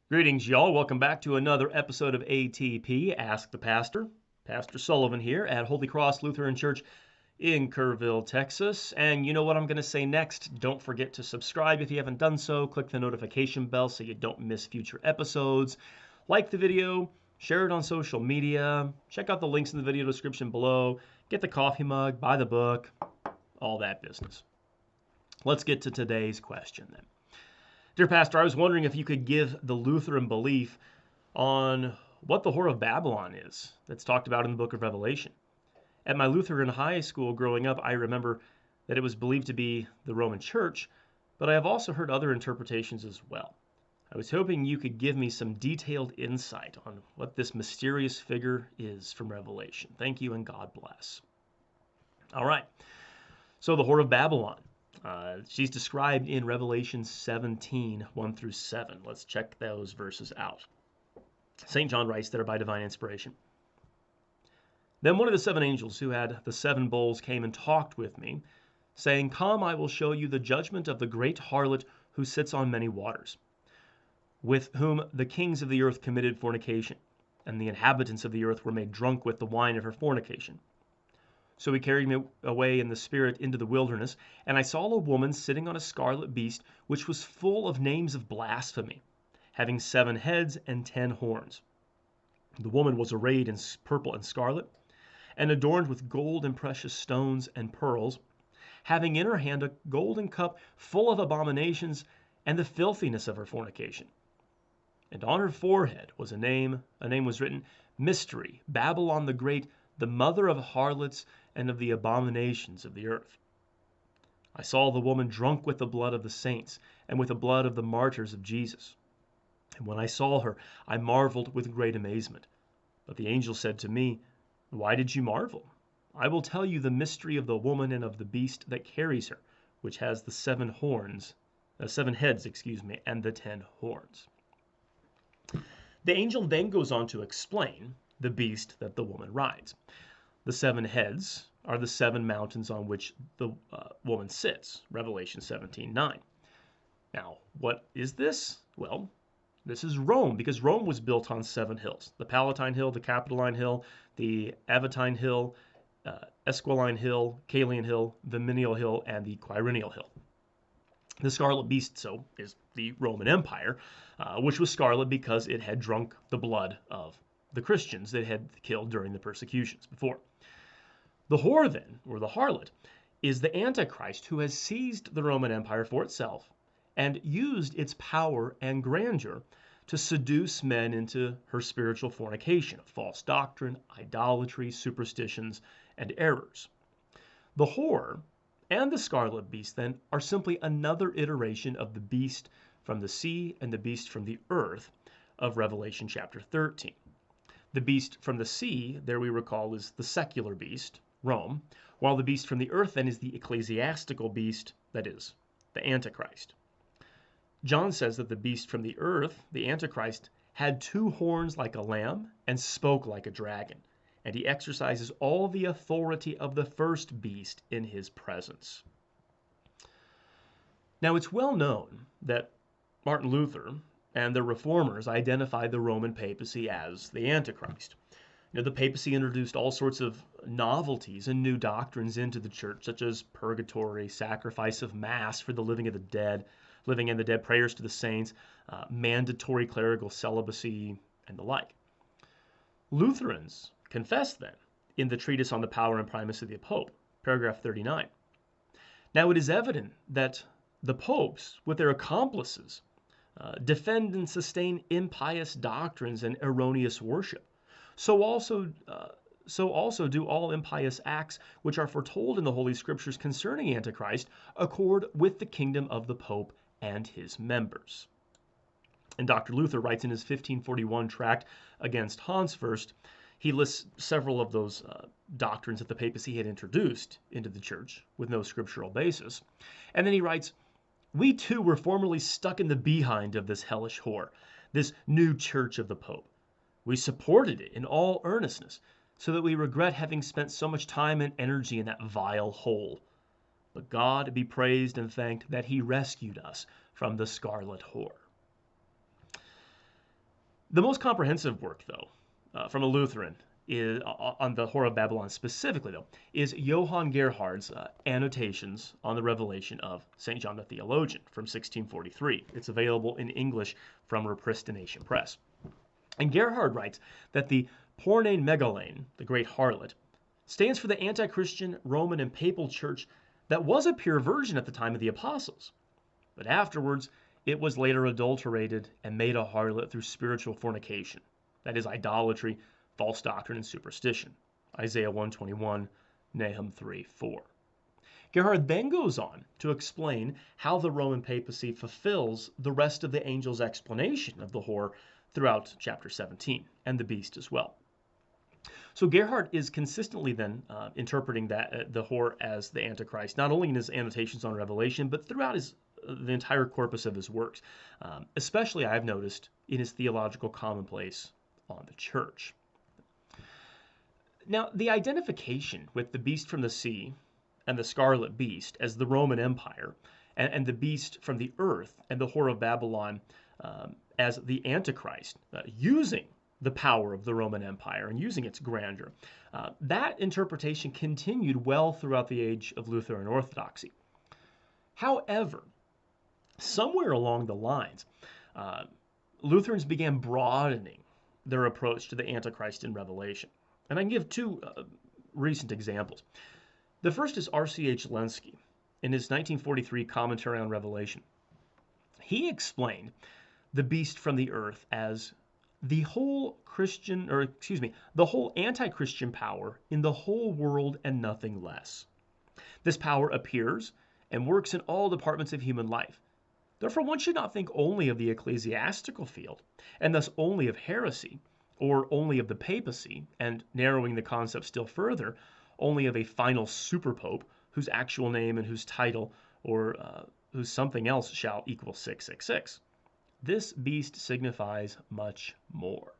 Greetings, y'all. Welcome back to another episode of ATP, Ask the Pastor. Pastor Sullivan here at Holy Cross Lutheran Church in Kerrville, Texas. And you know what I'm going to say next. Don't forget to subscribe if you haven't done so. Click the notification bell so you don't miss future episodes. Like the video, share it on social media, check out the links in the video description below, get the coffee mug, buy the book, all that business. Let's get to today's question then. Dear Pastor, I was wondering if you could give the Lutheran belief on what the Whore of Babylon is that's talked about in the book of Revelation. At my Lutheran high school growing up, I remember that it was believed to be the Roman Church, but I have also heard other interpretations as well. I was hoping you could give me some detailed insight on what this mysterious figure is from Revelation. Thank you and God bless. All right, so the Whore of Babylon. She's described in Revelation 17, 1 through 7. Let's check those verses out. St. John writes there by divine inspiration. Then one of the seven angels who had the seven bowls came and talked with me, saying, Come, I will show you the judgment of the great harlot who sits on many waters, with whom the kings of the earth committed fornication, and the inhabitants of the earth were made drunk with the wine of her fornication. So he carried me away in the spirit into the wilderness, and I saw a woman sitting on a scarlet beast, which was full of names of blasphemy, having 7 heads and 10 horns. The woman was arrayed in purple and scarlet, and adorned with gold and precious stones and pearls, having in her hand a golden cup full of abominations and the filthiness of her fornication. And on her forehead was a name was written, Mystery, Babylon the Great, the mother of harlots and of the abominations of the earth. I saw the woman drunk with the blood of the saints and with the blood of the martyrs of Jesus. And when I saw her, I marveled with great amazement. But the angel said to me, Why did you marvel? I will tell you the mystery of the woman and of the beast that carries her, which has the 7 heads, and the 10 horns. The angel then goes on to explain the beast that the woman rides. The 7 heads are the 7 mountains on which the woman sits, Revelation 17:9. Now, what is this? Well, this is Rome, because Rome was built on 7 hills. The Palatine Hill, the Capitoline Hill, the Avetine Hill, Esquiline Hill, Caelian Hill, the Minial Hill, and the Quirinial Hill. The scarlet beast, so, is the Roman Empire, which was scarlet because it had drunk the blood of the Christians that had killed during the persecutions before. The whore then, or the harlot, is the Antichrist who has seized the Roman Empire for itself and used its power and grandeur to seduce men into her spiritual fornication of false doctrine, idolatry, superstitions, and errors. The whore and the scarlet beast, then, are simply another iteration of the beast from the sea and the beast from the earth of Revelation chapter 13. The beast from the sea, there we recall, is the secular beast, Rome, while the beast from the earth then is the ecclesiastical beast, that is, the Antichrist. John says that the beast from the earth, the Antichrist, had 2 horns like a lamb and spoke like a dragon, and he exercises all the authority of the first beast in his presence. Now, it's well known that Martin Luther and the reformers identified the Roman papacy as the Antichrist. The papacy introduced all sorts of novelties and new doctrines into the church, such as purgatory, sacrifice of mass for the living and the dead, prayers to the saints, mandatory clerical celibacy, and the like. Lutherans confess then in the treatise on the power and primacy of the Pope, paragraph 39. Now it is evident that the popes, with their accomplices, defend and sustain impious doctrines and erroneous worship. So also do all impious acts which are foretold in the Holy Scriptures concerning Antichrist accord with the kingdom of the Pope and his members. And Dr. Luther writes in his 1541 tract against Hansfurst, he lists several of those doctrines that the papacy had introduced into the church with no scriptural basis. And then he writes, We too were formerly stuck in the behind of this hellish whore, this new church of the Pope. We supported it in all earnestness, so that we regret having spent so much time and energy in that vile hole. But God be praised and thanked that he rescued us from the scarlet whore. The most comprehensive work, though, from a Lutheran on the Whore of Babylon specifically, though, is Johann Gerhard's Annotations on the Revelation of St. John the Theologian from 1643. It's available in English from Repristination Press. And Gerhard writes that the Porne Megalane, the great harlot, stands for the anti-Christian Roman and Papal Church that was a pure virgin at the time of the apostles. But afterwards, it was later adulterated and made a harlot through spiritual fornication. That is idolatry, false doctrine, and superstition. Isaiah 1:21, Nahum 3:4. Gerhard then goes on to explain how the Roman papacy fulfills the rest of the angel's explanation of the whore throughout chapter 17, and the beast as well. So Gerhard is consistently then interpreting that the whore as the Antichrist, not only in his annotations on Revelation, but throughout the entire corpus of his works, especially I've noticed in his theological commonplace on the church. Now, the identification with the beast from the sea and the scarlet beast as the Roman Empire, and the beast from the earth and the whore of Babylon as the Antichrist, using the power of the Roman Empire and using its grandeur, that interpretation continued well throughout the age of Lutheran Orthodoxy. However, somewhere along the lines, Lutherans began broadening their approach to the Antichrist in Revelation. And I can give two recent examples. The first is R.C.H. Lenski in his 1943 commentary on Revelation. He explained the beast from the earth as the whole the whole anti-Christian power in the whole world and nothing less. This power appears and works in all departments of human life. Therefore, one should not think only of the ecclesiastical field, and thus only of heresy, or only of the papacy, and narrowing the concept still further, only of a final superpope whose actual name and whose title or whose something else shall equal 666. This beast signifies much more.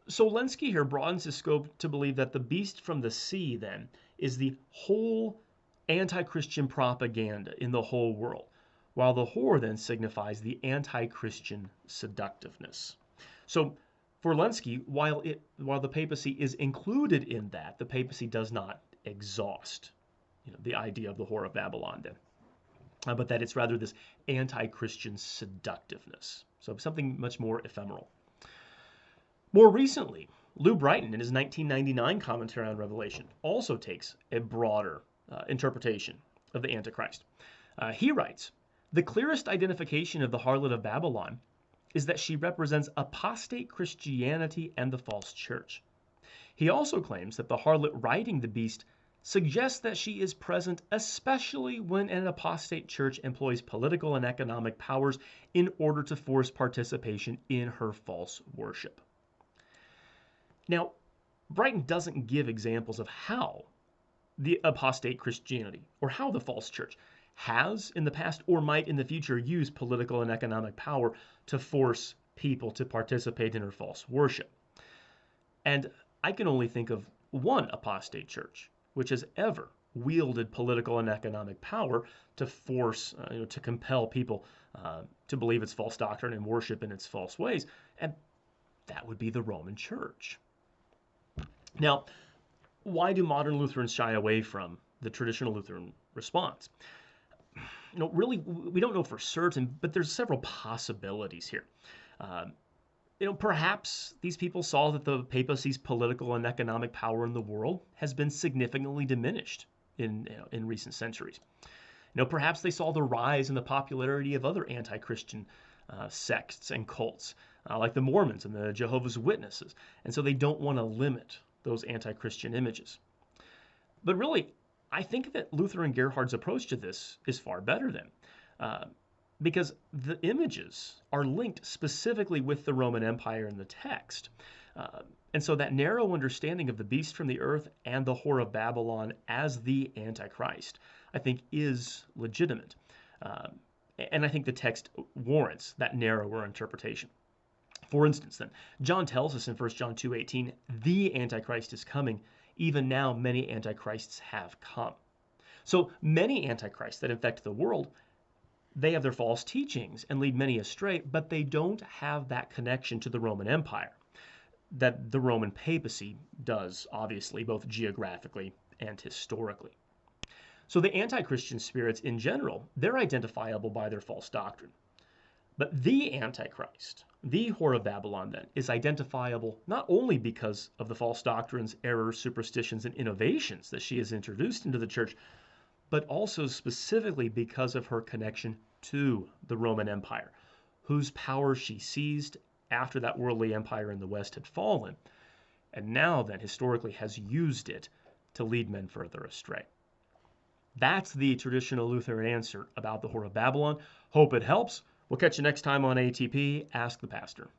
So Lenski here broadens his scope to believe that the beast from the sea, then, is the whole anti-Christian propaganda in the whole world, while the whore then signifies the anti-Christian seductiveness. So for Lenski, while the papacy is included in that, the papacy does not exhaust the idea of the whore of Babylon then. But that it's rather this anti-Christian seductiveness. So something much more ephemeral. More recently, Lou Brighton, in his 1999 commentary on Revelation, also takes a broader interpretation of the Antichrist. He writes, the clearest identification of the harlot of Babylon is that she represents apostate Christianity and the false church. He also claims that the harlot riding the beast suggests that she is present especially when an apostate church employs political and economic powers in order to force participation in her false worship. Now, Brighton doesn't give examples of how the apostate Christianity or how the false church has in the past or might in the future use political and economic power to force people to participate in her false worship. And I can only think of one apostate church which has ever wielded political and economic power to force, to compel people to believe its false doctrine and worship in its false ways, and that would be the Roman Church. Now, why do modern Lutherans shy away from the traditional Lutheran response? Really, we don't know for certain, but there's several possibilities here. Perhaps these people saw that the papacy's political and economic power in the world has been significantly diminished in recent centuries. Perhaps they saw the rise in the popularity of other anti-Christian sects and cults, like the Mormons and the Jehovah's Witnesses, and so they don't want to limit those anti-Christian images. But really, I think that Luther and Gerhard's approach to this is far better than. Because the images are linked specifically with the Roman Empire in the text. And so that narrow understanding of the beast from the earth and the whore of Babylon as the Antichrist, I think, is legitimate. And I think the text warrants that narrower interpretation. For instance, then, John tells us in 1 John 2:18, the Antichrist is coming. Even now, many Antichrists have come. So many Antichrists that infect the world They have their false teachings and lead many astray, but they don't have that connection to the Roman Empire that the Roman papacy does, obviously, both geographically and historically. So the anti-Christian spirits in general, they're identifiable by their false doctrine. But the Antichrist, the whore of Babylon then, is identifiable not only because of the false doctrines, errors, superstitions, and innovations that she has introduced into the church, but also specifically because of her connection to the Roman Empire, whose power she seized after that worldly empire in the West had fallen, and now then historically has used it to lead men further astray. That's the traditional Lutheran answer about the Whore of Babylon. Hope it helps. We'll catch you next time on ATP Ask the Pastor.